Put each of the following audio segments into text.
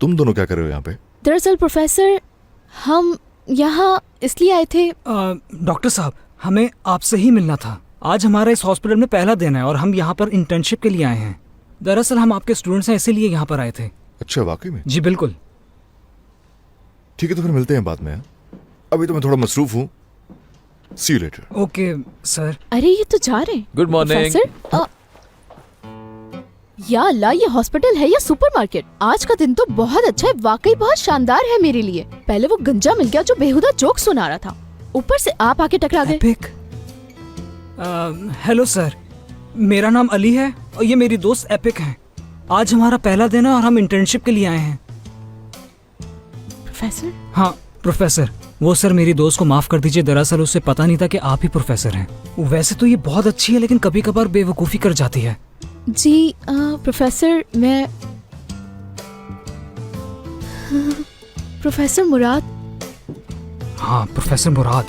तुम दोनों क्या कर रहे हो यहाँ पे? दरअसल प्रोफेसर, हम यहाँ इसलिए आए थे। डॉक्टर साहब, हमें आपसे ही मिलना था। आज हमारा इस हॉस्पिटल में पहला दिन है और हम यहाँ पर इंटर्नशिप के लिए आए हैं। दरअसल हम आपके स्टूडेंट्स हैं, इसीलिए यहाँ पर आए थे। अच्छा, वाकई में? जी बिल्कुल। ठीक है, तो फिर मिलते हैं बाद में। अभी तो मैं थोड़ा मसरूफ हूँ। सी यू लेटर। Okay sir. अरे ये तो जा रहे हैं। Good morning. प्रोफेसर, या अल्लाह, ये हॉस्पिटल है या सुपरमार्केट? आज का दिन तो बहुत अच्छा है, वाकई बहुत शानदार है मेरे लिए। पहले वो गंजा मिल गया जो बेहुदा जोक सुना रहा था, ऊपर से आप आके टकरा गए। एपिक। हेलो सर, मेरा नाम अली है और ये मेरी दोस्त एपिक है। आज हमारा पहला दिन है और हम इंटर्नशिप के लिए आए हैं। प्रोफेसर? हाँ प्रोफेसर, वो सर मेरी दोस्त को माफ कर दीजिए, दरअसल उसे पता नहीं था कि आप ही प्रोफेसर हैं। वैसे तो ये बहुत अच्छी है लेकिन कभी कभार बेवकूफ़ी कर जाती है। जी प्रोफेसर, मैं प्रोफेसर मुराद। हाँ प्रोफेसर मुराद।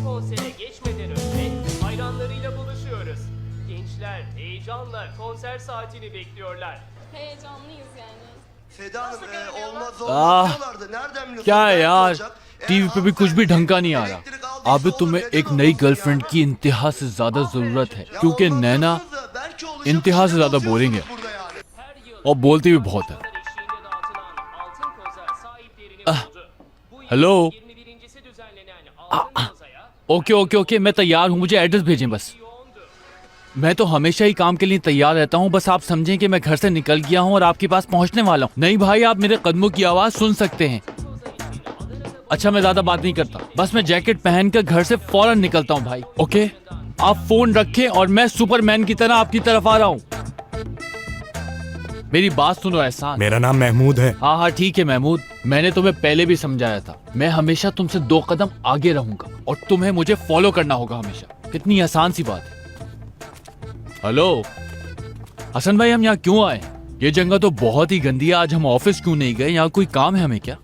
Konsere geçmeden önce hayranlarıyla buluşuyoruz. Gençler heyecanla konser saatini bekliyorlar. Heyecanlıyız yani. Seda Hanım olmaz diyorlardı. Nereden biliyorsun? क्या Belki यार, olacak. टीवी पे भी कुछ भी ढंग का नहीं आ रहा। अब तुम्हें एक नई गर्लफ्रेंड की इंतहा से ज्यादा जरूरत है, क्योंकि नैना Belki olacak. इंतहा से ज्यादा बोरिंग है और बोलती भी बहुत है। Eşliğinde dağıtılan altın koza sahiplerini buldu. Bu yıl hello, 21.si düzenlenen altın kozaya okay okay okay, मैं तैयार हूँ, मुझे एड्रेस भेजें बस। मैं तो हमेशा ही काम के लिए तैयार रहता हूँ, बस आप समझें कि मैं घर से निकल गया हूँ और आपके पास पहुँचने वाला हूँ। नहीं भाई, आप मेरे कदमों की आवाज़ सुन सकते हैं। अच्छा, मैं ज्यादा बात नहीं करता, बस मैं जैकेट पहनकर घर से फौरन निकलता हूँ भाई। ओके, आप फोन रखें और मैं सुपरमैन की तरह आपकी तरफ आ रहा हूँ। मेरी बात सुनो एहसान। मेरा नाम महमूद है। हाँ हाँ ठीक है महमूद, मैंने तुम्हें पहले भी समझाया था, मैं हमेशा तुमसे 2 कदम आगे रहूंगा और तुम्हें मुझे फॉलो करना होगा हमेशा। कितनी आसान सी बात है। हेलो हसन भाई, हम यहाँ क्यों आए? ये जगह तो बहुत ही गंदी है। आज हम ऑफिस क्यों नहीं गए? यहाँ कोई काम है हमें क्या?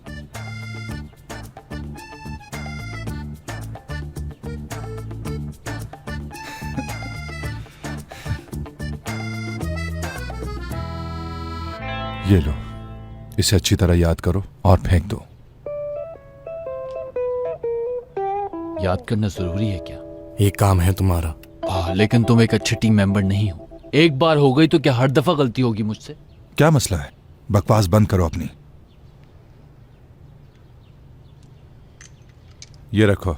ये लो, इसे अच्छी तरह याद करो और फेंक दो। याद करना जरूरी है क्या? ये काम है तुम्हारा। लेकिन तुम एक अच्छे टीम मेंबर नहीं हो। एक बार हो गई तो क्या हर दफा गलती होगी मुझसे? क्या मसला है? बकवास बंद करो अपनी। ये रखो।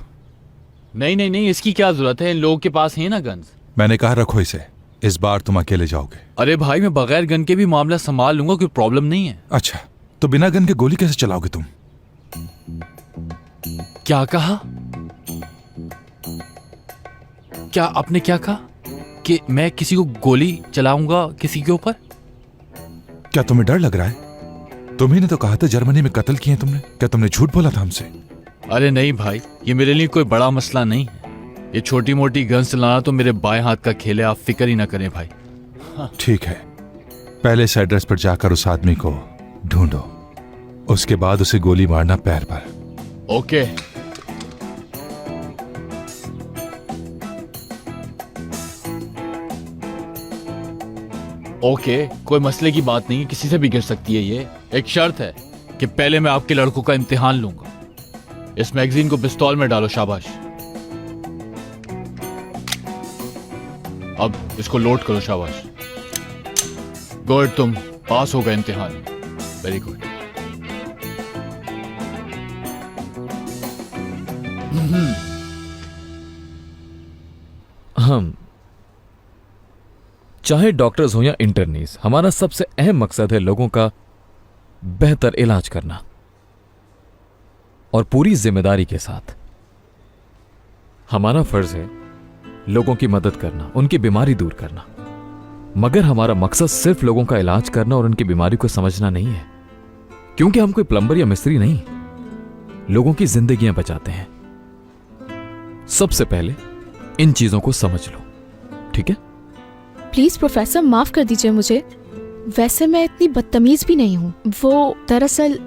नहीं नहीं नहीं, इसकी क्या जरूरत है? इन लोगों के पास है ना गन्स। मैंने कहा रखो इसे, इस बार तुम अकेले जाओगे। अरे भाई, मैं बगैर गन के भी मामला संभाल लूंगा, कोई प्रॉब्लम नहीं है। अच्छा, तो बिना गन के गोली कैसे चलाओगे तुम? क्या कहा? क्या आपने क्या कहा? कि मैं किसी को गोली चलाऊंगा किसी के ऊपर? क्या तुम्हें डर लग रहा है? तुम्ही ने तो कहा था जर्मनी में कत्ल किए तुमने। क्या तुमने झूठ बोला था हमसे? अरे नहीं भाई, ये मेरे लिए कोई बड़ा मसला नहीं है। ये छोटी मोटी गन चलाना तो मेरे बाएं हाथ का खेल है, आप फिक्र ही ना करें भाई। ठीक है, पहले इस एड्रेस पर जाकर उस आदमी को ढूंढो, उसके बाद उसे गोली मारना पैर पर। ओके। ओके, कोई मसले की बात नहीं है, किसी से भी गिर सकती है ये। एक शर्त है कि पहले मैं आपके लड़कों का इम्तिहान लूंगा। इस मैगजीन को पिस्तौल में डालो, शाबाश। अब इसको लोड करो, शाबाश। गुड, तुम पास हो गए इम्तिहान। Very good. हम चाहे डॉक्टर्स हो या इंटर्नीज, हमारा सबसे अहम मकसद है लोगों का बेहतर इलाज करना और पूरी जिम्मेदारी के साथ। हमारा फर्ज है लोगों की मदद करना, उनकी बीमारी दूर करना, मगर हमारा मकसद सिर्फ लोगों का इलाज करना और उनकी बीमारी को समझना नहीं है, क्योंकि हम कोई प्लम्बर या मिस्त्री नहीं, लोगों की जिंदगियां बचाते हैं। सबसे पहले इन चीजों को समझ लो, ठीक है? प्लीज प्रोफेसर, माफ कर दीजिए मुझे। वैसे मैं इतनी बदतमीज भी नहीं हूँ। वो दरअसल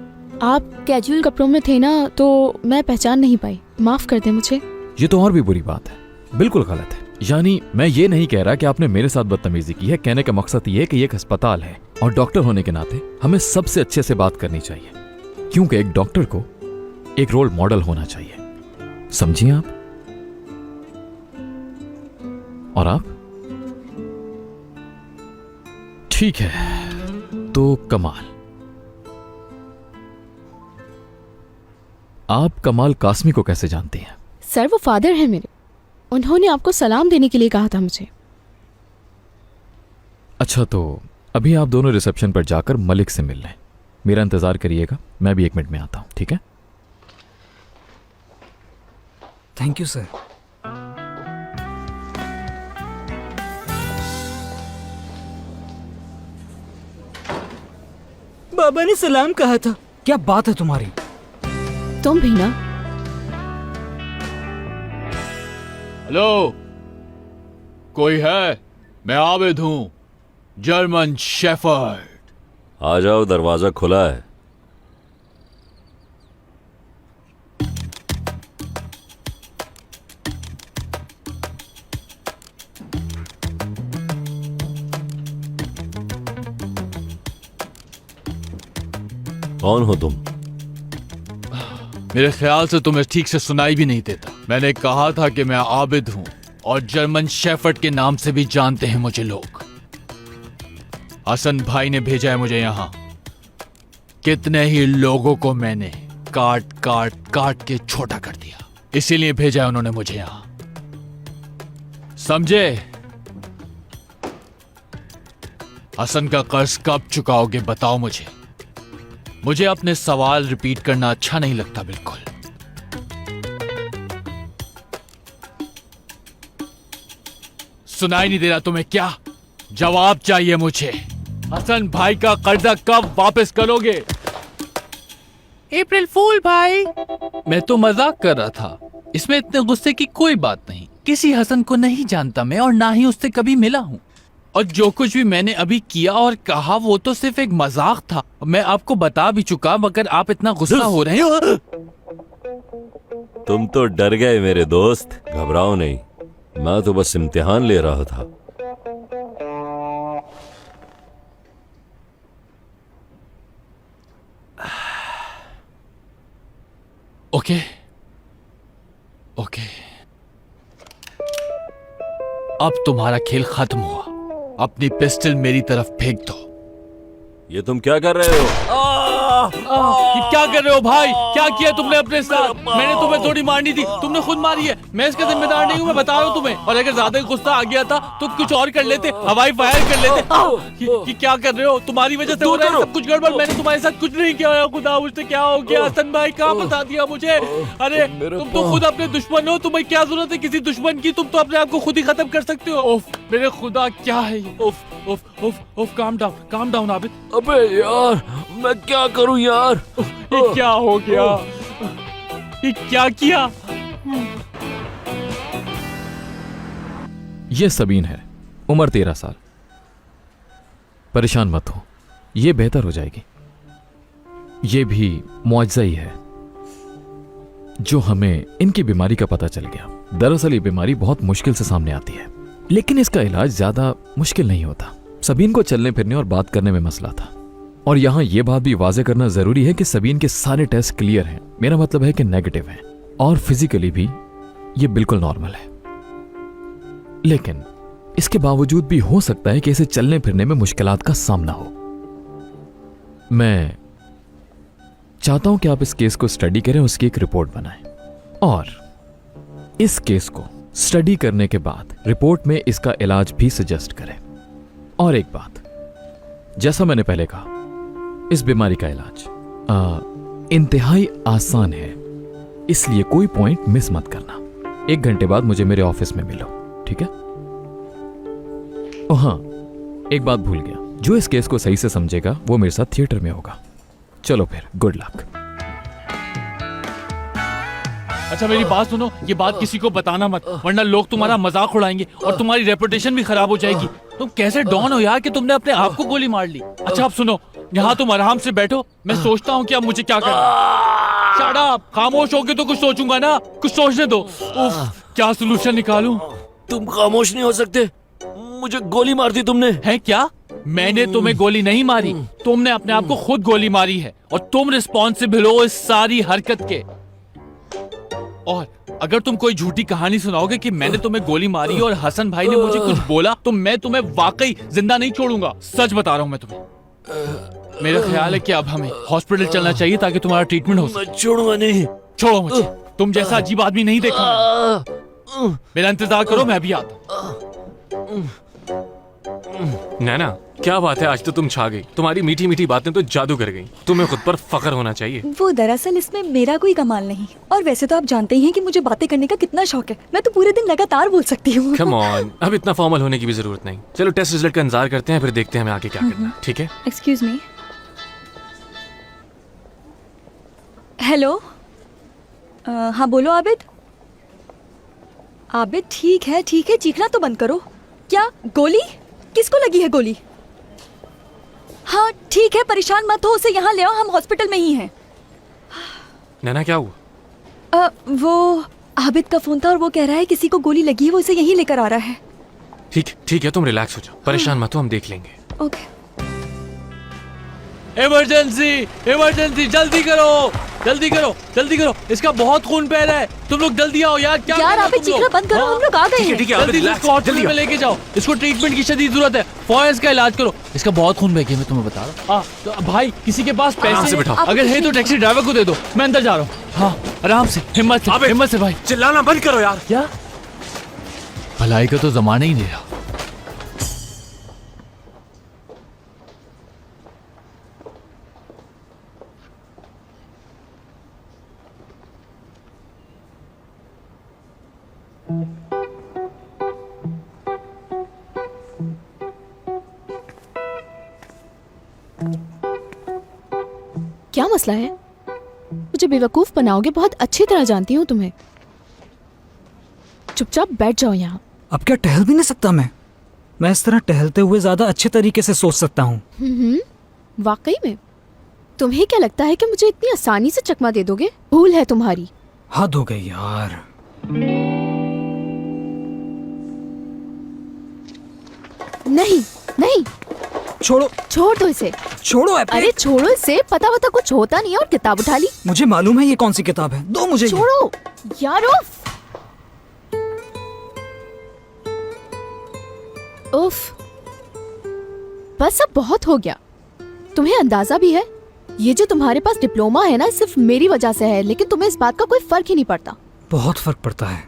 आप कैजुअल कपड़ों में थे ना, तो मैं पहचान नहीं पाई। माफ कर दे मुझे। ये तो और भी बुरी बात है, बिल्कुल गलत है। यानी मैं ये नहीं कह रहा कि आपने मेरे साथ बदतमीजी की है, कहने का मकसद ये है कि ये एक अस्पताल है और डॉक्टर होने के नाते हमें सबसे अच्छे से बात करनी चाहिए, क्योंकि एक डॉक्टर को एक रोल मॉडल होना चाहिए, समझिए आप। और आप? ठीक है, तो कमाल, आप कमाल कासमी को कैसे जानती हैं? सर वो फादर है मेरे, उन्होंने आपको सलाम देने के लिए कहा था मुझे। अच्छा, तो अभी आप दोनों रिसेप्शन पर जाकर मलिक से मिल लें, मेरा इंतजार करिएगा, मैं भी 1 मिनट में आता हूं, ठीक है? Thank you sir. बाबा ने सलाम कहा था। क्या बात है तुम्हारी? तुम भी ना? हेलो, कोई है? मैं आबिद हूं, जर्मन शेफर्ड। आ जाओ, दरवाजा खुला है। कौन हो तुम? मेरे ख्याल से तुम्हें ठीक से सुनाई भी नहीं देता। मैंने कहा था कि मैं आबिद हूं और जर्मन शेफर्ड के नाम से भी जानते हैं मुझे लोग। हसन भाई ने भेजा है मुझे यहां। कितने ही लोगों को मैंने काट काट काट के छोटा कर दिया, इसीलिए भेजा है उन्होंने मुझे यहां, समझे? हसन का कर्ज कब चुकाओगे बताओ मुझे। मुझे अपने सवाल रिपीट करना अच्छा नहीं लगता बिल्कुल। सुनाई नहीं दे रहा तुम्हें क्या? जवाब चाहिए मुझे। हसन भाई का कर्जा कब वापस करोगे? अप्रैल फूल भाई, मैं तो मजाक कर रहा था, इसमें इतने गुस्से की कोई बात नहीं। किसी हसन को नहीं जानता मैं और ना ही उससे कभी मिला हूं, और जो कुछ भी मैंने अभी किया और कहा वो तो सिर्फ एक मजाक था। मैं आपको बता भी चुका, मगर आप इतना गुस्सा हो रहे हैं। तुम तो डर गए मेरे दोस्त, घबराओ नहीं, मैं तो बस इम्तिहान ले रहा था। ओके ओके, अब तुम्हारा खेल खत्म हुआ। अपनी पिस्टल मेरी तरफ फेंक दो। ये तुम क्या कर रहे हो? ये क्या कर रहे हो भाई? क्या किया तुमने अपने साथ? मैंने तुम्हें थोड़ी मारनी थी, तुमने खुद मारी है। मैं इसका जिम्मेदार नहीं हूँ, मैं बता रहा हूँ तुम्हें। और अगर ज्यादा गुस्सा आ गया था तो कुछ और कर लेते, हवाई फायर कर लेते। ये क्या कर रहे हो? तुम्हारी वजह से हो रहा है सब कुछ गड़बड़। मैंने तुम्हारे साथ कुछ नहीं किया। खुदा मुझसे क्या हो गया? हसन भाई कहाँ बता दिया मुझे? अरे तुम तो खुद अपने दुश्मन हो, तुम्हें क्या जरूरत है किसी दुश्मन की? तुम तो अपने आप को खुद ही खत्म कर सकते हो। उफ, मेरे खुदा क्या है ये? उफ उफ उफ उफ, काम डाउन आबिद। अबे यार, मैं क्या करूं यार? ये क्या हो गया? ये क्या किया? ये सबीन है, उम्र 13 साल। परेशान मत हो, ये बेहतर हो जाएगी। ये भी मुआवजा ही है जो हमें इनकी बीमारी का पता चल गया। दरअसल ये बीमारी बहुत मुश्किल से सामने आती है, लेकिन इसका इलाज ज्यादा मुश्किल नहीं होता। सबीन को चलने फिरने और बात करने में मसला था, और यहां यह बात भी वाजे करना जरूरी है कि सबीन के सारे टेस्ट क्लियर हैं। मेरा मतलब है कि नेगेटिव हैं, और फिजिकली भी ये बिल्कुल नॉर्मल है। लेकिन इसके बावजूद भी हो सकता है कि इसे चलने फिरने में मुश्किलात का सामना हो। मैं चाहता हूं कि आप इस केस को स्टडी करें, उसकी एक रिपोर्ट बनाएं, और इस केस को स्टडी करने के बाद रिपोर्ट में इसका इलाज भी सजेस्ट करें। और एक बात, जैसा मैंने पहले कहा, इस बीमारी का इलाज इंतहाई आसान है, इसलिए कोई पॉइंट मिस मत करना। 1 घंटे बाद मुझे मेरे ऑफिस में मिलो, ठीक है? हाँ, एक बात भूल गया, जो इस केस को सही से समझेगा वो मेरे साथ थिएटर में होगा। चलो फिर, गुड लक। अच्छा मेरी बात सुनो, ये बात किसी को बताना मत, वरना लोग तुम्हारा मजाक उड़ाएंगे और तुम्हारी रेपुटेशन भी खराब हो जाएगी। तुम कैसे डॉन हो यार कि तुमने अपने आप को गोली मार ली? अच्छा अब सुनो, यहाँ तुम आराम से बैठो, मैं सोचता हूँ कि अब मुझे क्या करना। शट अप, खामोश होके तो कुछ सोचूंगा ना, कुछ सोचने दो। उफ, क्या सोल्यूशन निकालूं? तुम खामोश नहीं हो सकते? मुझे गोली मार दी तुमने। है क्या? मैंने तुम्हें गोली नहीं मारी, तुमने अपने आप को खुद गोली मारी है और तुम रिस्पॉन्सिबल हो इस सारी हरकत के। और अगर तुम कोई झूठी कहानी सुनाओगे कि मैंने तुम्हें गोली मारी और हसन भाई ने मुझे कुछ बोला, तो मैं तुम्हें वाकई जिंदा नहीं छोड़ूंगा। सच बता रहा हूँ मैं तुम्हें। मेरा ख्याल है कि अब हमें हॉस्पिटल चलना चाहिए ताकि तुम्हारा ट्रीटमेंट हो सके। मैं छोड़ूंगा नहीं। छोड़ो मुझे, तुम जैसा अजीब आदमी नहीं देखा मैंने। मेरा इंतजार करो, मैं भी आता हूँ। नैना, क्या बात है, आज तो तुम छा गई। तुम्हारी मीठी मीठी बातें तो जादू कर गई। तुम्हें खुद पर फख्र होना चाहिए। वो दरअसल इसमें मेरा कोई कमाल नहीं, और वैसे तो आप जानते ही हैं कि मुझे बातें करने का कितना शौक है। मैं तो पूरे दिन लगातार बोल सकती हूँ। कम ऑन, अब इतना फॉर्मल होने की भी जरूरत नहीं। चलो टेस्ट रिजल्ट का इंतजार करते हैं, फिर देखते हैं हमें आगे क्या करना है। ठीक है? Excuse me. हेलो। हाँ बोलो आबिद। आबिद ठीक है, चीखना तो बंद करो। क्या गोली? किसको लगी है गोली? हाँ ठीक है, परेशान मत हो, उसे यहाँ ले आओ, हम हॉस्पिटल में ही हैं। नैना, क्या हुआ? वो आबिद का फोन था और वो कह रहा है किसी को गोली लगी है, वो इसे यहीं लेकर आ रहा है। ठीक है, तुम रिलैक्स हो जाओ, परेशान मत हो, हम देख लेंगे। ओके। इमरजेंसी, इमरजेंसी, जल्दी करो, जल्दी करो, जल्दी करो, इसका बहुत खून बह रहा है। तुम लोग जल्दी आओ यार। क्या यार आप चीखना बंद करो, हम लोग आ गए हैं। जल्दी इसको हॉस्पिटल में लेके जाओ, इसको ट्रीटमेंट की शदीद जरूरत है। फौरन इसका इलाज करो, इसका बहुत खून बह गया, मैं तुम्हें बता रहा हूँ। तो भाई किसी के पास पैसे से हैं? अगर है तो टैक्सी ड्राइवर को दे दो, मैं अंदर जा रहा हूँ। हाँ आराम से, हिम्मत से भाई। चिल्लाना बंद करो यार। क्या भलाई का तो जमाना ही नहीं रहा। क्या मसला है? मुझे बेवकूफ बनाओगे, बहुत अच्छी तरह जानती हूँ तुम्हें। चुपचाप बैठ जाओ यहाँ। अब क्या टहल भी नहीं सकता मैं इस तरह टहलते हुए ज्यादा अच्छे तरीके से सोच सकता हूँ। वाकई में? तुम्हें क्या लगता है कि मुझे इतनी आसानी से चकमा दे दोगे? भूल है तुम्हारी। हद हो गई यार। नहीं नहीं, छोड़ो, छोड़ दो इसे। छोड़ो। अरे छोड़ो इसे, पता वता कुछ होता नहीं है और किताब उठा ली। मुझे मालूम है ये कौन सी किताब है, दो मुझे। छोड़ो यार। उफ, बस अब बहुत हो गया। तुम्हें अंदाजा भी है ये जो तुम्हारे पास डिप्लोमा है ना, सिर्फ मेरी वजह से है, लेकिन तुम्हें इस बात का कोई फर्क ही नहीं पड़ता। बहुत फर्क पड़ता है।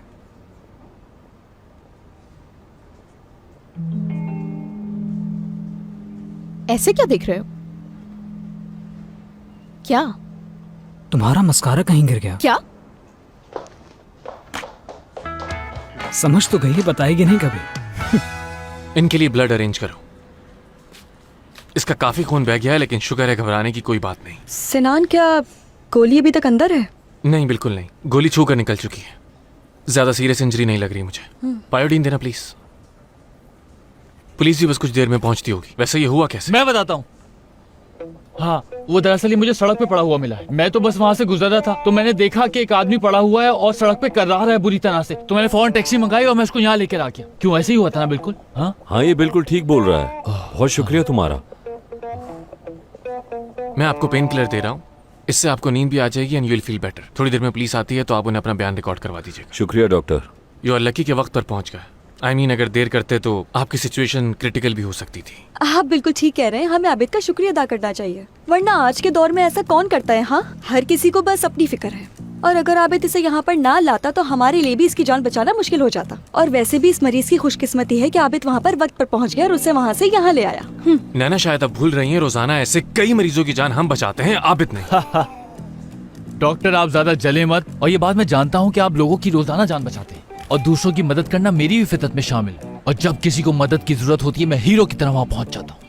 ऐसे क्या देख रहे हो? क्या? तुम्हारा मस्कारा कहीं गिर गया। क्या? समझ तो गई, बताएगी नहीं कभी। इनके लिए ब्लड अरेंज करो। इसका काफी खून बह गया है, लेकिन शुक्र है, घबराने की कोई बात नहीं। सिनान, क्या गोली अभी तक अंदर है? नहीं, बिल्कुल नहीं, गोली छू कर निकल चुकी है। ज्यादा सीरियस इंजरी नहीं लग रही मुझे। पायोडीन देना प्लीज। पुलिस भी बस कुछ देर में पहुंचती होगी। वैसे ये हुआ कैसे? मैं बताता हूँ। हाँ, वो दरअसल मुझे सड़क पे पड़ा हुआ मिला है। मैं तो बस वहाँ से गुजर रहा था, तो मैंने देखा कि एक आदमी पड़ा हुआ है और सड़क पे कर रहा है बुरी तरह से। तो मैंने फौरन टैक्सी मंगाई और मैं उसको यहाँ लेकर आ गया। क्यों, ऐसे ही हुआ था ना? बिल्कुल। हाँ, ये बिल्कुल ठीक बोल रहा है। बहुत शुक्रिया तुम्हारा। मैं आपको पेन किलर दे रहा हूँ, इससे आपको नींद भी आ जाएगी and you will feel better. थोड़ी देर में पुलिस आती है तो आप उन्हें अपना बयान रिकॉर्ड करवा दीजिएगा। शुक्रिया डॉक्टर। यू आर लकी के वक्त पर पहुंच गए। I mean, अगर देर करते तो आपकी सिचुएशन क्रिटिकल भी हो सकती थी। आप बिल्कुल ठीक कह रहे हैं, हमें आबिद का शुक्रिया अदा करना चाहिए, वरना आज के दौर में ऐसा कौन करता है। हाँ, हर किसी को बस अपनी फिक्र है, और अगर आबिद इसे यहाँ पर ना लाता तो हमारे लिए भी इसकी जान बचाना मुश्किल हो जाता। और वैसे भी इस मरीज की खुशकिस्मती है कि आबिद वहाँ पर वक्त पर पहुँच गया और उसे वहाँ से यहाँ ले आया। नैना, शायद आप भूल रही हैं, रोजाना ऐसे कई मरीजों की जान हम बचाते हैं, आबिद नहीं। डॉक्टर, आप ज्यादा जले मत। और ये बात मैं जानता हूँ कि आप लोगों की रोजाना जान बचाते हैं, और दूसरों की मदद करना मेरी भी फितरत में शामिल है। और जब किसी को मदद की जरूरत होती है, मैं हीरो की तरह वहाँ पहुँच जाता हूँ।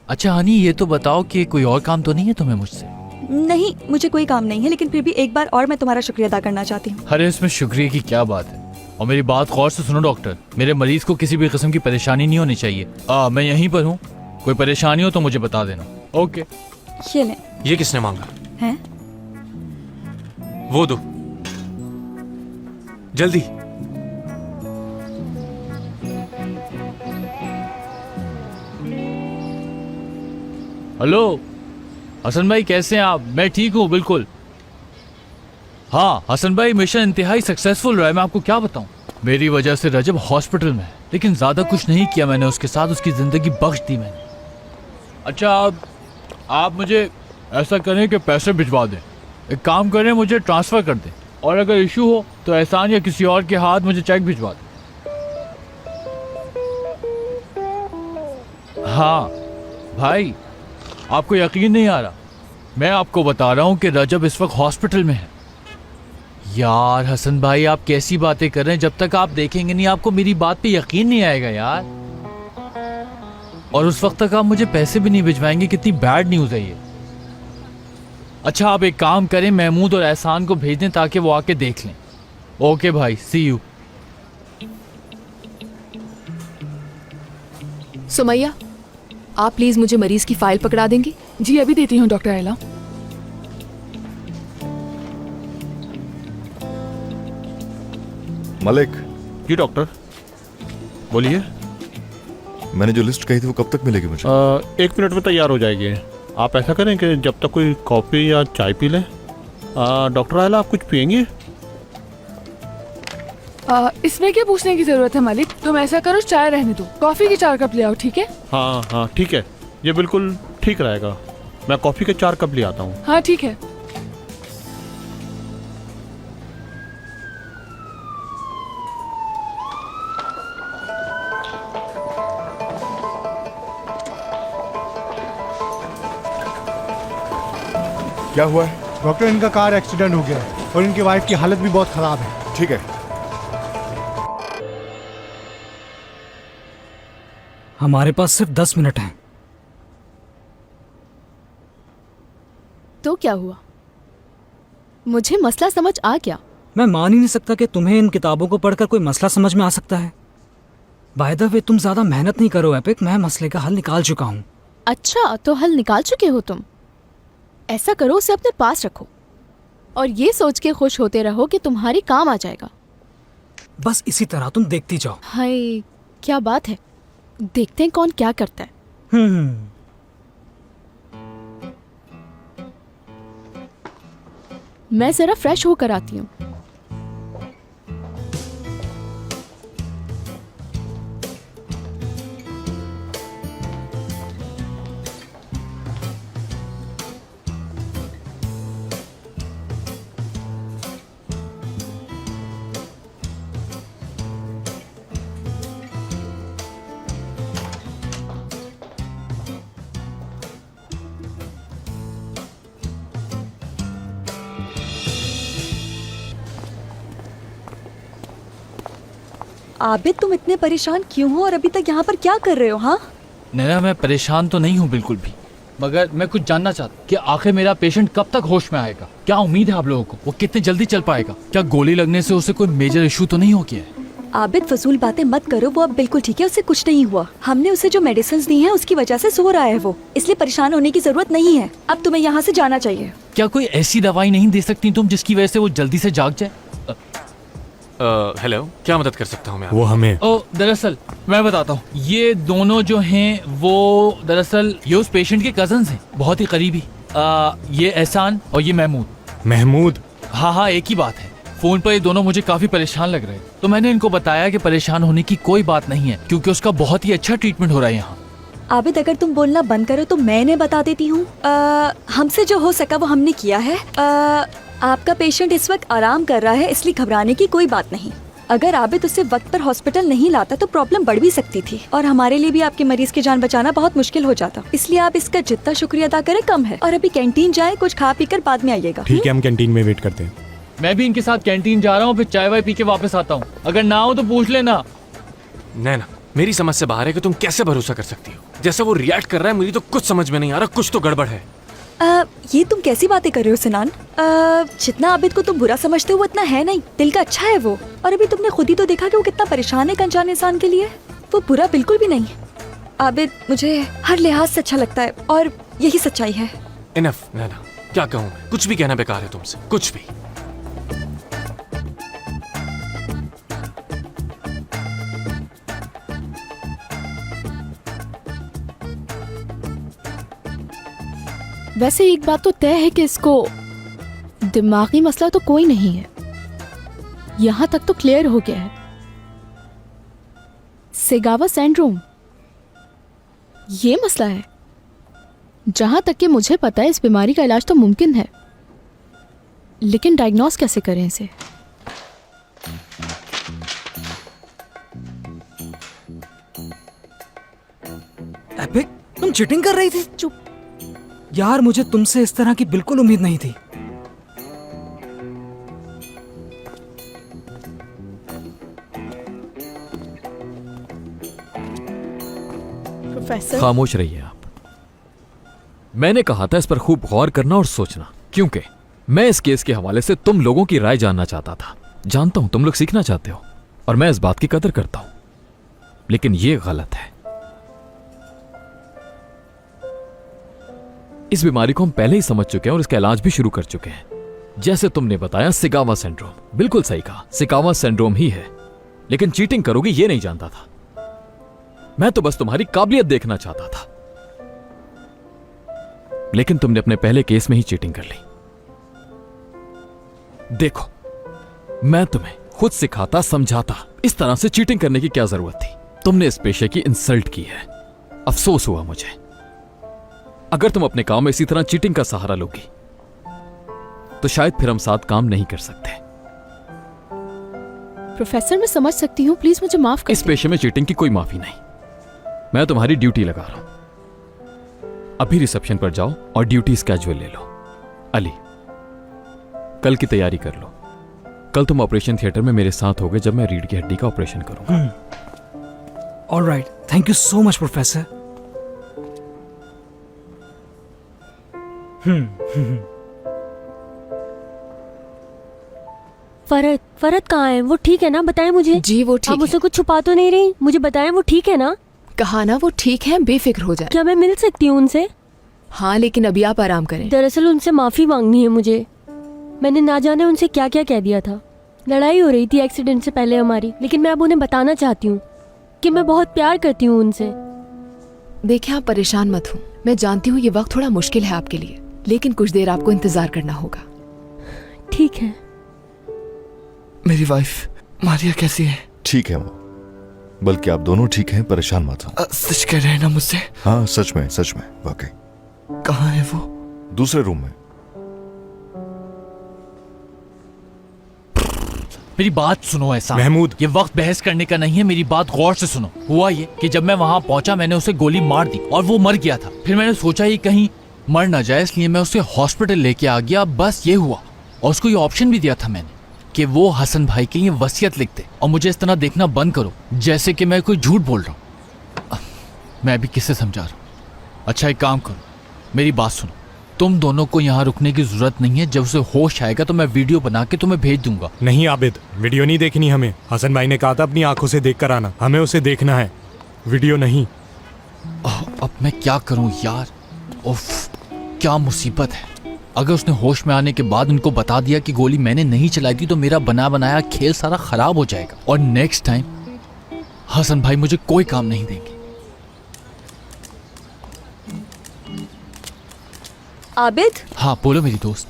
अच्छा हनी, ये तो बताओ कि कोई और काम तो नहीं है तुम्हें मुझसे? नहीं, मुझे कोई काम नहीं है, लेकिन फिर भी एक बार और मैं तुम्हारा शुक्रिया अदा करना चाहती हूँ। अरे इसमें शुक्रिया की क्या बात है। और मेरी बात गौर से सुनो डॉक्टर, मेरे मरीज को किसी भी किस्म की परेशानी नहीं होनी चाहिए। मैं यहीं पर हूँ, कोई परेशानी हो तो मुझे बता देना। ओके। ये लें। ये किसने मांगा? हैं? वो दो जल्दी। हेलो हसन भाई, कैसे हैं आप? मैं ठीक हूँ बिल्कुल। हाँ हसन भाई, मिशन इंतहाई सक्सेसफुल रहा है। मैं आपको क्या बताऊं, मेरी वजह से रजब हॉस्पिटल में है, लेकिन ज्यादा कुछ नहीं किया मैंने उसके साथ, उसकी जिंदगी बख्श दी मैंने। अच्छा आप मुझे ऐसा करें कि पैसे भिजवा दें, एक काम करें मुझे ट्रांसफर कर दें, और अगर इशू हो तो एहसान या किसी और के हाथ मुझे चेक भिजवा दें। हाँ भाई, आपको यकीन नहीं आ रहा, मैं आपको बता रहा हूँ कि रजब इस वक्त हॉस्पिटल में है। यार हसन भाई, आप कैसी बातें कर रहे हैं? जब तक आप देखेंगे नहीं आपको मेरी बात पे यकीन नहीं आएगा यार। और उस वक्त तक आप मुझे पैसे भी नहीं भिजवाएंगे, कितनी बैड न्यूज़ है ये। अच्छा आप एक काम करें, महमूद और एहसान को भेज दें ताकि वो आके देख लें। ओके भाई, सी यू। सुमैया, आप प्लीज मुझे मरीज की फाइल पकड़ा देंगी? जी अभी देती हूँ डॉक्टर आयला। मलिक। जी डॉक्टर बोलिए। मैंने जो लिस्ट कही थी वो कब तक मिलेगी मुझे? 1 मिनट में तैयार हो जाएगी। आप ऐसा करें कि जब तक कोई कॉफ़ी या चाय पी लें। डॉक्टर आयला, आप कुछ पियेंगी? इसमें क्या पूछने की जरूरत है मालिक, तुम ऐसा करो चाय रहने दो, कॉफी की 4 कप ले आओ, ठीक है? हाँ हाँ ठीक है, ये बिल्कुल ठीक रहेगा। मैं कॉफ़ी के 4 कप ले आता हूँ। हाँ ठीक है। क्या हुआ है? डॉक्टर, इनका कार एक्सीडेंट हो गया है और इनकी वाइफ की हालत भी बहुत खराब है। ठीक है। हमारे पास सिर्फ 10 मिनट हैं। तो क्या हुआ? मुझे मसला समझ आ गया। मैं मान ही नहीं सकता कि तुम्हें इन किताबों को पढ़कर कोई मसला समझ में आ सकता है। बाय द वे, तुम ज्यादा मेहनत नहीं करो एपिक, मैं मसले का हल निकाल चुका हूँ। अच्छा, तो हल निकाल चुके हो तुम? ऐसा करो, उसे अपने पास रखो और ये सोच के खुश होते रहो कि तुम्हारी काम आ जाएगा। बस इसी तरह तुम देखती जाओ। हाय, क्या बात है, देखते हैं कौन क्या करता है। मैं जरा फ्रेश होकर आती हूँ। आबिद, तुम इतने परेशान क्यों हो और अभी तक यहाँ पर क्या कर रहे हो? हाँ नैना, मैं परेशान तो नहीं हूँ बिल्कुल भी, मगर मैं कुछ जानना चाहता कि आखिर मेरा पेशेंट कब तक होश में आएगा? क्या उम्मीद है आप लोगों को? वो कितने जल्दी चल पाएगा? क्या गोली लगने से उसे कोई मेजर इशू तो नहीं हो गया है? आबिद, फजूल बातें मत करो, वो अब बिल्कुल ठीक है, उससे कुछ नहीं हुआ। हमने उसे जो मेडिसिन दी हैं उसकी वजह से सो रहा है वो, इसलिए परेशान होने की जरूरत नहीं है। अब तुम्हें यहाँ से जाना चाहिए। क्या कोई ऐसी दवाई नहीं दे सकती तुम जिसकी वजह से वो जल्दी से जाग जाए? हेलो, क्या मदद कर सकता हूँ मैं? वो हमें दरअसल मैं बताता हूँ, ये दोनों जो हैं वो दरअसल ये उस पेशेंट के कजन्स हैं, बहुत ही करीबी। ये एहसान और ये महमूद। महमूद? हाँ, एक ही बात है। फोन पर ये दोनों मुझे काफी परेशान लग रहे हैं, तो मैंने इनको बताया कि परेशान होने की कोई बात नहीं है, क्योंकि उसका बहुत ही अच्छा ट्रीटमेंट हो रहा है यहाँ। आबिद, अगर तुम बोलना बंद करो तो मैं इन्हें बता देती हूँ। हमसे जो हो सका वो हमने किया है। आपका पेशेंट इस वक्त आराम कर रहा है, इसलिए घबराने की कोई बात नहीं। अगर आबिद उसे वक्त पर हॉस्पिटल नहीं लाता तो प्रॉब्लम बढ़ भी सकती थी और हमारे लिए भी आपके मरीज की जान बचाना बहुत मुश्किल हो जाता। इसलिए आप इसका जितना शुक्रिया अदा करें कम है। और अभी कैंटीन जाए, कुछ खा पी कर बाद में आइएगा। ठीक है, हम कैंटीन में वेट करते हैं। मैं भी इनके साथ कैंटीन जा रहा हूँ, फिर चाय वाय पी के वापस आता हूँ। अगर ना हो तो पूछ लेना। नैना, मेरी समझ से बाहर है कि तुम कैसे भरोसा कर सकती हो। जैसा वो रिएक्ट कर रहा है मुझे तो कुछ समझ में नहीं आ रहा, कुछ तो गड़बड़ है। ये तुम कैसी बातें कर रहे हो सिनान? जितना आबिद को तुम बुरा समझते हो वो इतना है नहीं, दिल का अच्छा है वो। और अभी तुमने खुद ही तो देखा कि वो कितना परेशान है अनजान इंसान के लिए। वो बुरा बिल्कुल भी नहीं। आबिद मुझे हर लिहाज से अच्छा लगता है और यही सच्चाई है। इनफ नैना, क्या कहूँ मैं? कुछ भी कहना बेकार है तुमसे, कुछ भी। वैसे एक बात तो तय है कि इसको दिमागी मसला तो कोई नहीं है, यहां तक तो क्लियर हो गया है। सेगावा सिंड्रोम ये मसला है। जहां तक कि मुझे पता है इस बीमारी का इलाज तो मुमकिन है, लेकिन डायग्नोस कैसे करें इसे? एपिक, तुम चीटिंग कर रही थी? चुप यार, मुझे तुमसे इस तरह की बिल्कुल उम्मीद नहीं थी। प्रोफेसर खामोश रहिए आप। मैंने कहा था इस पर खूब गौर करना और सोचना, क्योंकि मैं इस केस के हवाले से तुम लोगों की राय जानना चाहता था। जानता हूं तुम लोग सीखना चाहते हो और मैं इस बात की कदर करता हूं, लेकिन यह गलत है। इस बीमारी को हम पहले ही समझ चुके हैं और इसका इलाज भी शुरू कर चुके हैं। जैसे तुमने बताया सेगावा सिंड्रोम, बिल्कुल सही कहा, सेगावा सिंड्रोम ही है। लेकिन चीटिंग करोगी ये नहीं जानता था। मैं तो बस तुम्हारी काबिलियत देखना चाहता था, लेकिन तुमने अपने पहले केस में ही चीटिंग कर ली। देखो, मैं तुम्हें खुद सिखाता समझाता, इस तरह से चीटिंग करने की क्या जरूरत थी। तुमने इस पेशे की इंसल्ट की है, अफसोस हुआ मुझे। अगर तुम अपने काम में इसी तरह चीटिंग का सहारा लोगी तो शायद फिर हम साथ काम नहीं कर सकते। प्रोफेसर मैं समझ सकती हूँ, प्लीज मुझे माफ कर इस पेशे में चीटिंग की कोई माफी नहीं। मैं तुम्हारी ड्यूटी लगा रहा हूं। अभी रिसेप्शन पर जाओ और ड्यूटी स्केड्यूल ले लो। अली, कल की तैयारी कर लो। कल तुम ऑपरेशन थिएटर में मेरे साथ होगे जब मैं रीढ़ की हड्डी का ऑपरेशन करूंगा। Alright, thank you so much professor. Farhat कहाँ है? वो ठीक है ना? बताएं मुझे। जी वो ठीक आप मुझसे कुछ छुपा तो नहीं रही? मुझे बताएं वो ठीक है ना? कहा ना वो ठीक है, बेफिक्र हो जाए। क्या मैं मिल सकती हूँ उनसे? हाँ, लेकिन अभी आप आराम करें। दरअसल उनसे माफी मांगनी है मुझे। मैंने ना जाने उनसे क्या क्या कह दिया था। लड़ाई हो रही थी एक्सीडेंट से पहले हमारी, लेकिन मैं अब उन्हें बताना चाहती हूँ कि मैं बहुत प्यार करती हूँ उनसे। देखिए, आप परेशान मत हो। मैं जानती हूँ ये वक्त थोड़ा मुश्किल है आपके लिए, लेकिन कुछ देर आपको इंतजार करना होगा। ठीक है। मेरी वाइफ मारिया कैसी है? ठीक है वो, बल्कि आप दोनों ठीक हैं, परेशान मत हो। सच कह रहे हैं ना मुझसे? हाँ सच में वाकई। कहाँ है वो? दूसरे रूम में। मेरी बात सुनो ऐसा महमूद, ये वक्त बहस करने का नहीं है, मेरी बात गौर से सुनो। हुआ ये कि जब मैं वहां पहुंचा मैंने उसे गोली मार दी और वो मर गया था। फिर मैंने सोचा ये कहीं मर ना जाए, इसलिए मैं उसे हॉस्पिटल लेके आ गया। बस ये हुआ। और उसको ये ऑप्शन भी दिया था मैंने कि वो हसन भाई के लिए वसीयत लिख दे और मुझे इस तरह देखना बंद करो जैसे कि मैं कोई झूठ बोल रहा हूँ। मैं अभी किससे समझा रहा हूँ? अच्छा एक काम करो, मेरी बात सुनो। तुम दोनों को यहाँ रुकने की जरूरत नहीं है। जब उसे होश आएगा तो मैं वीडियो बना के तुम्हें भेज दूंगा। नहीं आबिद, वीडियो नहीं देखनी हमें। हसन भाई ने कहा था अपनी आंखों से देख कर आना, हमें उसे देखना है, वीडियो नहीं। अब मैं क्या करूं यार? उफ, क्या मुसीबत है। अगर उसने होश में आने के बाद उनको बता दिया कि गोली मैंने नहीं चलाई थी तो मेरा बना बनाया खेल सारा खराब हो जाएगा और नेक्स्ट टाइम हसन भाई मुझे कोई काम नहीं देंगे। आबिद? हाँ बोलो मेरी दोस्त।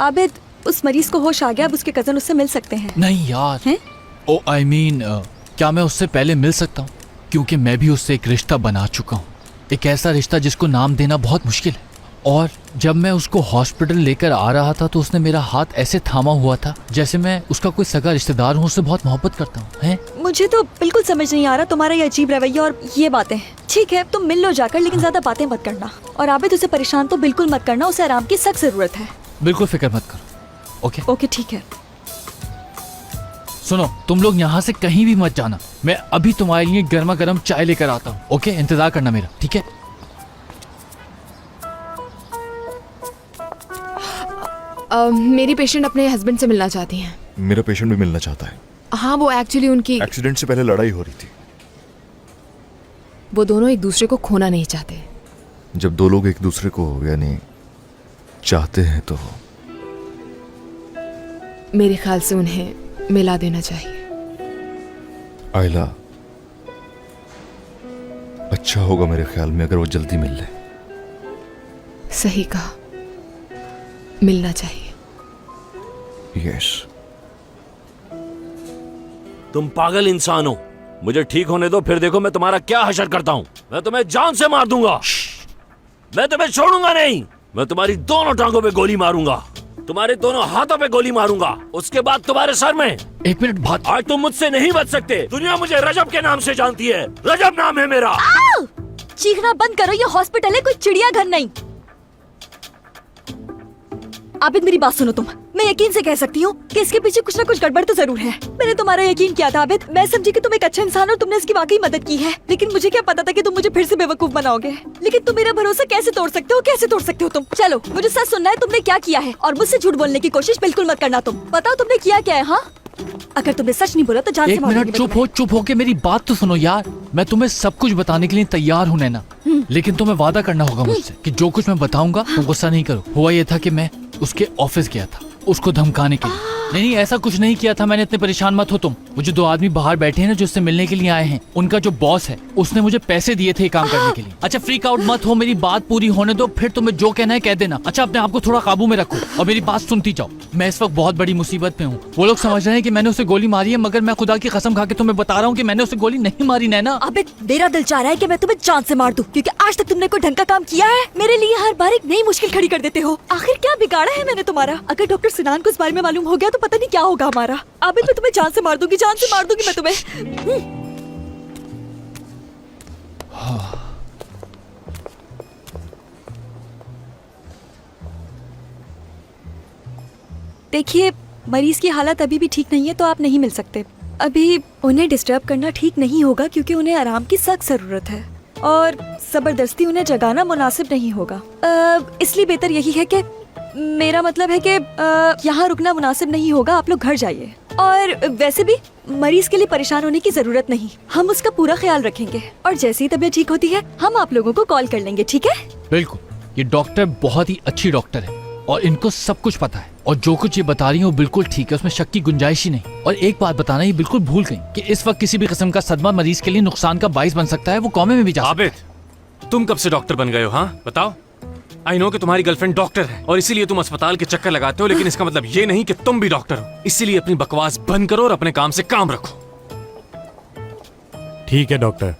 आबिद, उस मरीज को होश आ गया, अब उसके कजन उससे मिल सकते हैं। नहीं यार हैं? ओ आई मीन क्या मैं उससे पहले मिल सकता हूँ? क्योंकि मैं भी उससे एक रिश्ता बना चुका हूँ, एक ऐसा रिश्ता जिसको नाम देना बहुत मुश्किल है। और जब मैं उसको हॉस्पिटल लेकर आ रहा था तो उसने मेरा हाथ ऐसे थामा हुआ था जैसे मैं उसका कोई सगा रिश्तेदार हूँ, उससे बहुत मोहब्बत करता हूँ। हैं? मुझे तो बिल्कुल समझ नहीं आ रहा तुम्हारा ये अजीब रवैया और ये बातें। ठीक है तुम मिल लो जाकर, लेकिन ज्यादा बातें मत करना। और आबिद, उसे परेशान तो बिल्कुल मत करना, उसे आराम की सख्त जरूरत है। बिल्कुल फिक्र मत करो। ओके ओके ठीक है। सुनो, तुम लोग यहाँ से कहीं भी मत जाना। मैं अभी तुम्हारे लिए गर्मा गर्म चाय लेकर आता हूँ। ओके, इंतजार करना मेरा, ठीक है? मेरी पेशेंट अपने हस्बैंड से मिलना चाहती हैं। मेरा पेशेंट भी मिलना चाहता है। हाँ, वो एक्चुअली उनकी एक्सीडेंट से पहले लड़ाई हो रही थी। वो दोनों एक दूसरे को खोना नहीं चाहते। जब दो लोग एक दूसरे को यानी चाहते हैं तो मेरे ख्याल से उन्हें मिला देना चाहिए। आयला, अच्छा होगा मेरे ख्याल में अगर वो जल्दी मिल ले। सही कहा, मिलना चाहिए। यस। तुम पागल इंसान हो। मुझे ठीक होने दो, फिर देखो मैं तुम्हारा क्या हशर करता हूँ। मैं तुम्हें जान से मार दूंगा। मैं तुम्हें छोड़ूंगा नहीं। मैं तुम्हारी दोनों टांगों पे गोली मारूंगा, तुम्हारे दोनों हाथों पे गोली मारूंगा, उसके बाद तुम्हारे सर में। 1 मिनट बाद। आज तुम मुझसे नहीं बच सकते। दुनिया मुझे रजब के नाम से जानती है। रजब नाम है मेरा। चीखना बंद करो, ये हॉस्पिटल है, कोई चिड़ियाघर नहीं। आबिद मेरी बात सुनो तुम। मैं यकीन से कह सकती हूँ कि इसके पीछे कुछ ना कुछ गड़बड़ तो जरूर है। मैंने तुम्हारा यकीन किया था आबिद। मैं समझी कि तुम एक अच्छा इंसान हो और तुमने इसकी वाकई मदद की है, लेकिन मुझे क्या पता था कि तुम मुझे फिर से बेवकूफ बनाओगे। लेकिन तुम मेरा भरोसा कैसे तोड़ सकते हो? कैसे तोड़ सकते हो तुम? चलो मुझे सच सुनना है, तुमने क्या किया है, और मुझसे झूठ बोलने की कोशिश बिल्कुल मत करना। तुम बताओ तुमने किया क्या है? हाँ, अगर तुमने सच नहीं बोला तो जान से 1 मार मिनट दूंगी मैं चुप हो के मेरी बात तो सुनो यार। मैं तुम्हें सब कुछ बताने के लिए तैयार हूँ नैना, लेकिन तुम्हें वादा करना होगा मुझसे कि जो कुछ मैं बताऊंगा तुम गुस्सा नहीं करो। हुआ ये था कि मैं उसके ऑफिस गया था उसको धमकाने के लिए। नहीं ऐसा कुछ नहीं किया था मैंने, इतने परेशान मत हो तुम। वो जो 2 आदमी बाहर बैठे हैं ना जो उससे मिलने के लिए आए हैं, उनका जो बॉस है उसने मुझे पैसे दिए थे ये काम करने के लिए। अच्छा फ्रीक आउट मत हो, मेरी बात पूरी होने दो, फिर तुम्हें जो कहना है कह देना। अच्छा अपने आप को थोड़ा काबू में रखो और मेरी बात सुनती जाओ। मैं इस वक्त बहुत बड़ी मुसीबत में हूँ। वो लोग समझ रहे हैं कि मैंने उसे गोली मारी है, मगर मैं खुदा की कसम खा के तुम्हें बता रहा हूँ कि मैंने उसे गोली नहीं मारी नैना। अबे मेरा दिल चाह रहा है कि मैं तुम्हें जान से मार दूं, क्योंकि आज तक तुमने कोई ढंग का काम किया है? मेरे लिए हर बार एक नई मुश्किल खड़ी कर देते हो। आखिर क्या बिगाड़ा है मैंने तुम्हारा? अगर डॉक्टर सिनान को इस बारे में मालूम हो गया तो पता नहीं क्या होगा हमारा। अबे मैं तुम्हें जान से मार दूंगी, जान से मार दूंगी मैं तुम्हें। देखिए मरीज की हालत अभी भी ठीक नहीं है, तो आप नहीं मिल सकते। अभी उन्हें डिस्टर्ब करना ठीक नहीं होगा, क्योंकि उन्हें आराम की सख्त जरूरत है और जबरदस्ती उन्हें जगाना मुनासिब नहीं होगा। इसलिए बेहतर यही है कि, मेरा मतलब है कि यहाँ रुकना मुनासिब नहीं होगा, आप लोग घर जाइए। और वैसे भी मरीज के लिए परेशान होने की जरूरत नहीं, हम उसका पूरा ख्याल रखेंगे और जैसे ही तबीयत ठीक होती है हम आप लोगों को कॉल कर लेंगे, ठीक है? बिल्कुल, ये डॉक्टर बहुत ही अच्छी डॉक्टर है और इनको सब कुछ पता है, और जो कुछ ये बता रही है वो बिल्कुल ठीक है, उसमें शक की गुंजाइश ही नहीं। और एक बात बताना, ये बिल्कुल भूल गई कि इस वक्त किसी भी किस्म का सदमा मरीज के लिए नुकसान का बाइस बन सकता है। वो कौमे में भी जा। आबिद, तुम कब से डॉक्टर बन गए हो? हाँ बताओ। आई नो कि तुम्हारी गर्लफ्रेंड डॉक्टर है और इसीलिए तुम अस्पताल के चक्कर लगाते हो, लेकिन इसका मतलब ये नहीं कि तुम भी डॉक्टर हो। इसीलिए अपनी बकवास बंद करो और अपने काम से काम रखो। ठीक है डॉक्टर,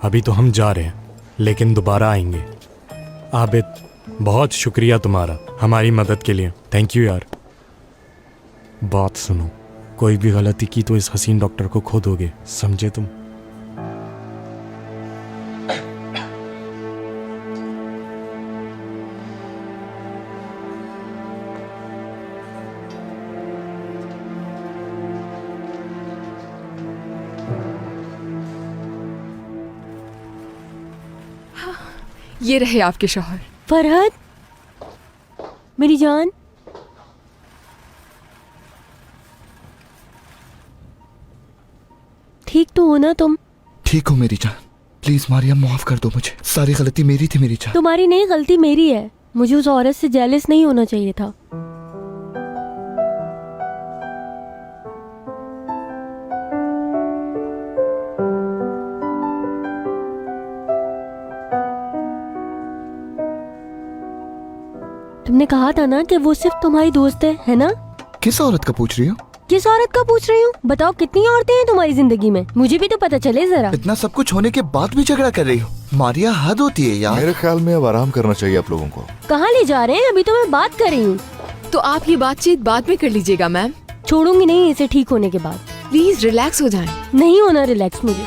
अभी तो हम जा रहे हैं, लेकिन दोबारा आएंगे। आबिद बहुत शुक्रिया तुम्हारा हमारी मदद के लिए। थैंक यू यार। बात सुनो, कोई भी गलती की तो इस हसीन डॉक्टर को खो दोगे, समझे तुम? ये रहे आपके शौहर। फरहद मेरी जान, ठीक तो हो ना तुम? ठीक हो मेरी जान, प्लीज मारिया माफ कर दो मुझे, सारी गलती मेरी थी मेरी जान। तुम्हारी नहीं, गलती मेरी है। मुझे उस औरत से जेलस नहीं होना चाहिए था। तुमने कहा था ना कि वो सिर्फ तुम्हारी दोस्त है ना? किस औरत का पूछ रही हो? किस औरत का पूछ रही हूँ? बताओ कितनी औरतें हैं तुम्हारी जिंदगी में, मुझे भी तो पता चले जरा। इतना सब कुछ होने के बाद भी झगड़ा कर रही हो मारिया, हद होती है यार। मेरे ख्याल में अब आराम करना चाहिए आप लोगों को। कहाँ ले जा रहे हैं? अभी तो मैं बात कर रही हूँ। तो आप ये बातचीत बाद में कर लीजिएगा मैम। छोड़ूंगी नहीं इसे ठीक होने के बाद। प्लीज रिलैक्स हो जाएं। नहीं होना रिलैक्स मुझे।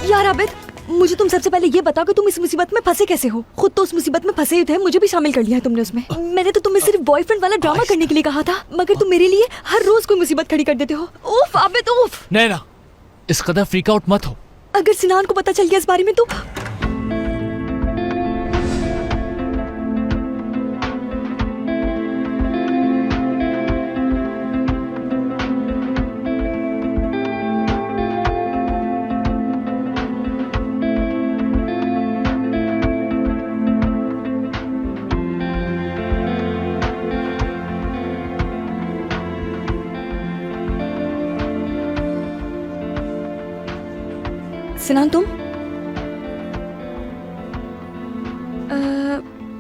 यार आबिद, मुझे तुम सबसे पहले ये बताओ कि तुम इस मुसीबत में फंसे कैसे हो? खुद तो उस मुसीबत में फंसे ही थे, मुझे भी शामिल कर लिया है तुमने उसमें। मैंने तो तुम्हें सिर्फ बॉयफ्रेंड वाला ड्रामा करने के लिए कहा था, मगर तुम मेरे लिए हर रोज कोई मुसीबत खड़ी कर देते हो। उफ आबिद उफ। नैना, इस कदर फ्रीक आउट मत हो। अगर सिनान को पता चल गया इस बारे में तो सिनान तुम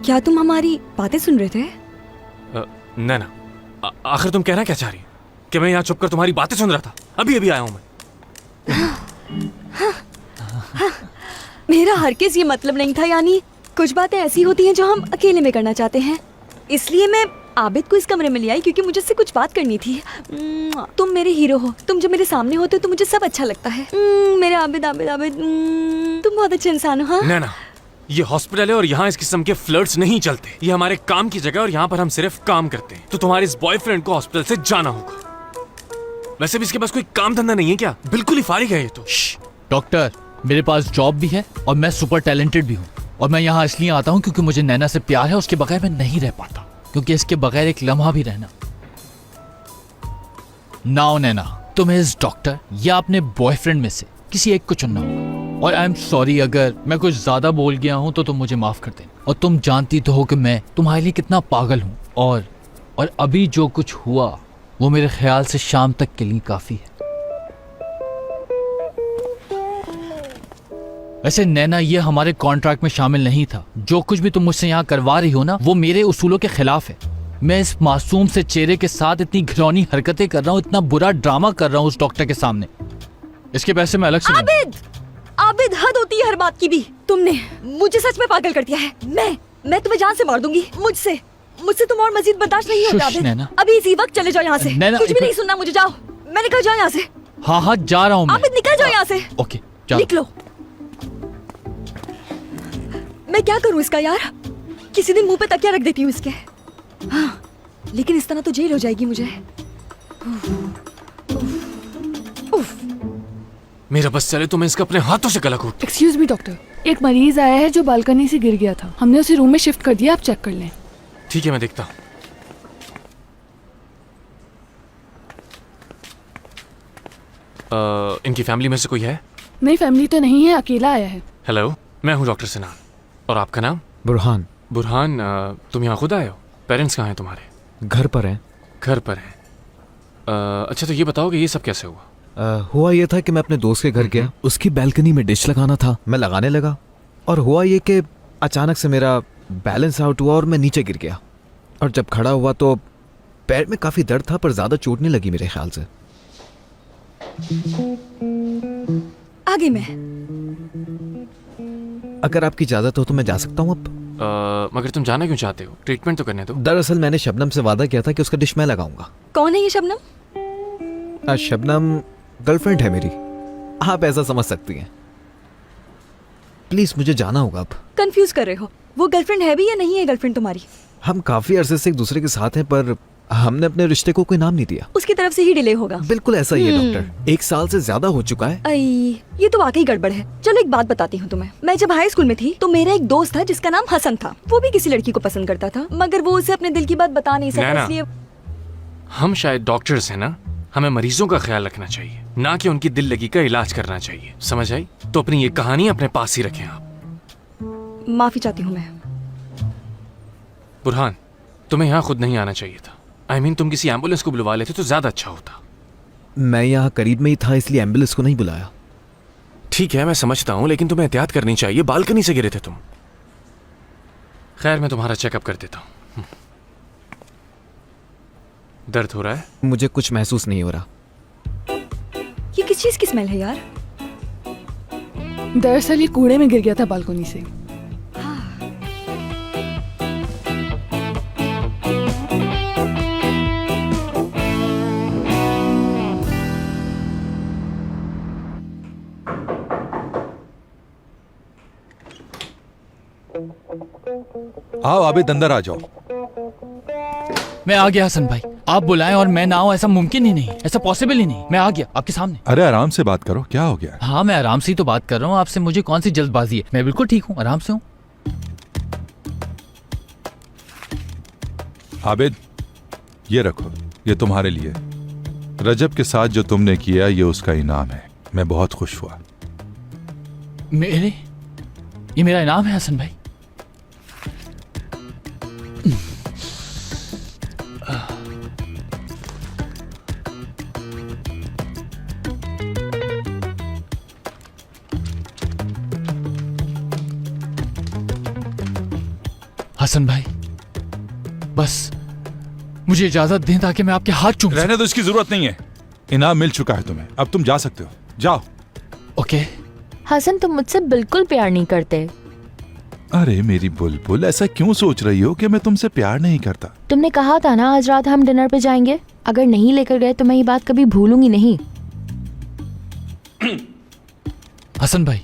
क्या तुम हमारी बातें सुन रहे थे? नैना, आखिर तुम कहना क्या चाह रही हो? कि मैं यहाँ छुपकर तुम्हारी बातें सुन रहा था? अभी अभी आया हूँ मैं। मेरा हरगिज़ ये मतलब नहीं था, यानी कुछ बातें ऐसी होती हैं जो हम अकेले में करना चाहते हैं, इसलिए मैं आबिद को इस कमरे में ले आई क्योंकि मुझे उससे कुछ बात करनी थी। तुम मेरे हीरो हो, तुम जब मेरे सामने होते हो तो मुझे सब अच्छा लगता है। मेरे आबिद आबिद आबिद, तुम बहुत अच्छे इंसान हो। हाँ नैना, ये हॉस्पिटल है और यहाँ इस किस्म के फ्लर्ट्स नहीं चलते। ये हमारे काम की जगह और यहाँ पर हम सिर्फ काम करते हैं। तो तुम्हारे इस बॉयफ्रेंड को हॉस्पिटल से जाना होगा। वैसे भी इसके पास कोई काम धंधा नहीं है क्या? बिल्कुल ही फारिग है ये तो। डॉक्टर, मेरे पास जॉब भी है और मैं सुपर टैलेंटेड भी हूँ, और मैं यहाँ इसलिए आता हूँ क्योंकि मुझे नैना से प्यार है। उसके बगैर मैं नहीं रह पाता, क्योंकि इसके बगैर एक लम्हा भी रहना। नाउ नैना, तुम्हें इस डॉक्टर या अपने बॉयफ्रेंड में से किसी एक को चुनना होगा। और आई एम सॉरी अगर मैं कुछ ज्यादा बोल गया हूं तो तुम मुझे माफ कर देना। और तुम जानती तो हो कि मैं तुम्हारे लिए कितना पागल हूं, और अभी जो कुछ हुआ वो मेरे ख्याल से शाम तक के लिए काफी है। वैसे नैना, ये हमारे कॉन्ट्रैक्ट में शामिल नहीं था। जो कुछ भी तुम मुझसे यहाँ करवा रही हो ना, वो मेरे उसूलों के खिलाफ है। मैं इस मासूम से चेहरे के साथ इतनी घिनौनी हरकतें कर रहा हूँ, इतना बुरा ड्रामा कर रहा हूँ उस डॉक्टर के सामने। इसके पैसे मैं अलग से आबिद, आबिद, हद होती है हर बात की भी। तुमने मुझे सच में पागल कर दिया है। मैं तुम्हें जान से मार दूंगी। मुझसे तुम और मजीद बर्दाश्त नहीं होता। आबिद, अभी इसी वक्त चले जाओ यहाँ से। कुछ भी नहीं सुनना मुझे, जाओ। मैंने कहा जाओ यहाँ से। हाँ, जा रहा हूँ मैं। आबिद, निकल जाओ यहाँ से। ओके, जाओ। निकलो। मैं क्या करूँ इसका यार? किसी दिन मुंह पे तकिया रख देती हूँ इसके। हाँ, लेकिन इस तरह तो जेल हो जाएगी मुझे। मेरा बस चले तो मैं इसका अपने हाथों से गला घोट। एक्सक्यूज मी डॉक्टर, एक मरीज आया है जो बालकनी से गिर गया था। हमने उसे रूम में शिफ्ट कर दिया, आप चेक कर लें। ठीक है, मैं देखता हूँ। इनकी फैमिली में से कोई है? नहीं, फैमिली तो नहीं है, अकेला आया है। हेलो, मैं हूँ डॉक्टर सिनान। और आपका नाम? बुरहान। बुरहान, तुम यहाँ खुद आए हो? पेरेंट्स कहाँ हैं तुम्हारे? घर पर हैं। घर पर हैं। अच्छा, तो ये बताओ कि ये सब कैसे हुआ? हुआ ये था कि मैं अपने दोस्त के घर गया, उसकी बैल्कनी में डिश लगाना था, मैं लगाने लगा, और हुआ ये कि अचानक से मेरा बैलेंस आउट हुआ और मैं नीचे गिर गया। और जब खड़ा हुआ तो पैर में काफ़ी दर्द था, पर ज़्यादा चोट नहीं लगी मेरे ख्याल से। आगे मैं, अगर आपकी इजाज़त हो तो मैं जा सकता हूँ अब। मगर तुम जाना क्यों चाहते हो? ट्रीटमेंट तो करने दो। दरअसल मैंने शबनम से वादा किया था कि उसका डिश मैं लगाऊंगा। कौन है ये शबनम? शबनम गर्लफ्रेंड है मेरी, आप ऐसा समझ सकती हैं। प्लीज मुझे जाना होगा अब। कंफ्यूज कर रहे हो, वो गर्लफ्रेंड है भी या नहीं है गर्लफ्रेंड तुम्हारी? हम काफी अरसे से एक दूसरे के साथ हैं, पर हमने अपने रिश्ते को कोई नाम नहीं दिया। उसकी तरफ से ही डिले होगा। बिल्कुल ऐसा ही है डॉक्टर, 1 साल से ज्यादा हो चुका है। ये तो वाकई गड़बड़ है। चलो एक बात बताती हूँ तुम्हें। मैं जब हाई स्कूल में थी तो मेरा एक दोस्त था जिसका नाम हसन था। वो भी किसी लड़की को पसंद करता था, मगर वो उसे अपने दिल की बात बता नहीं सका, इसलिए। हम शायद डॉक्टर्स हैं ना, हमें मरीजों का ख्याल रखना चाहिए, ना कि उनकी दिल लगी का इलाज करना चाहिए। समझ आई? तो अपनी ये कहानी अपने पास ही रखें आप। माफी चाहती हूँ मैं। बुरहान, तुम्हें यहाँ खुद नहीं आना चाहिए था। I mean, तुम किसी एम्बुलेंस को बुलवा लेते तो ज्यादा अच्छा होता। मैं यहाँ करीब में ही था, इसलिए एम्बुलेंस को नहीं बुलाया। ठीक है, मैं समझता हूँ, लेकिन तुम्हें एहतियात करनी चाहिए। बालकनी से गिरे थे तुम। खैर, मैं तुम्हारा चेकअप कर देता हूँ। दर्द हो रहा है? मुझे कुछ महसूस नहीं हो रहा। ये किस चीज की स्मेल है यार? दरअसल ये कूड़े में गिर गया था बालकनी से। आओ आबिद, अंदर आ जाओ। मैं आ गया हसन भाई। आप बुलाएं और मैं ना आऊं ऐसा मुमकिन ही नहीं, ऐसा पॉसिबल ही नहीं। मैं आ गया आपके सामने। अरे आराम से बात करो, क्या हो गया? हाँ, मैं आराम से ही तो बात कर रहा हूँ आपसे। मुझे कौन सी जल्दबाजी है? मैं बिल्कुल ठीक हूँ, आराम से हूँ। आबिद, ये रखो, ये तुम्हारे लिए। रजब के साथ जो तुमने किया ये उसका इनाम है। मैं बहुत खुश हुआ। ये मेरा इनाम है हसन भाई। हसन भाई, बस मुझे इजाजत दें ताकि मैं आपके हाथ चूम रहने दो, इसकी जरूरत नहीं है। इनाम मिल चुका है तुम्हें, अब तुम जा सकते हो, जाओ। ओके। हसन, तुम मुझसे बिल्कुल प्यार नहीं करते। अरे मेरी बुलबुल, ऐसा क्यों सोच रही हो कि मैं तुमसे प्यार नहीं करता? तुमने कहा था ना आज रात हम डिनर पे जाएंगे। अगर नहीं लेकर गए तो मैं ये बात कभी भूलूंगी नहीं। हसन भाई,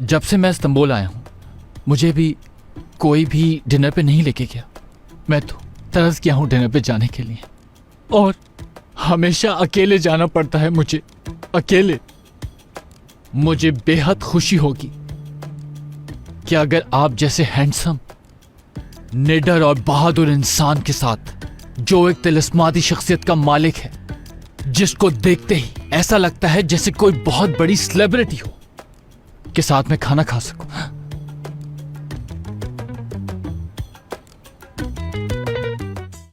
जब से मैं इस्तांबुल आया हूं मुझे भी कोई भी डिनर पे नहीं लेके गया। मैं तो तरस गया हूं डिनर पे जाने के लिए, और हमेशा अकेले जाना पड़ता है मुझे, अकेले। मुझे बेहद खुशी होगी कि अगर आप जैसे हैंडसम, निडर और बहादुर इंसान के साथ, जो एक तिलिस्माती शख्सियत का मालिक है, जिसको देखते ही ऐसा लगता है जैसे कोई बहुत बड़ी सेलिब्रिटी हो, के साथ में खाना खा सकूं।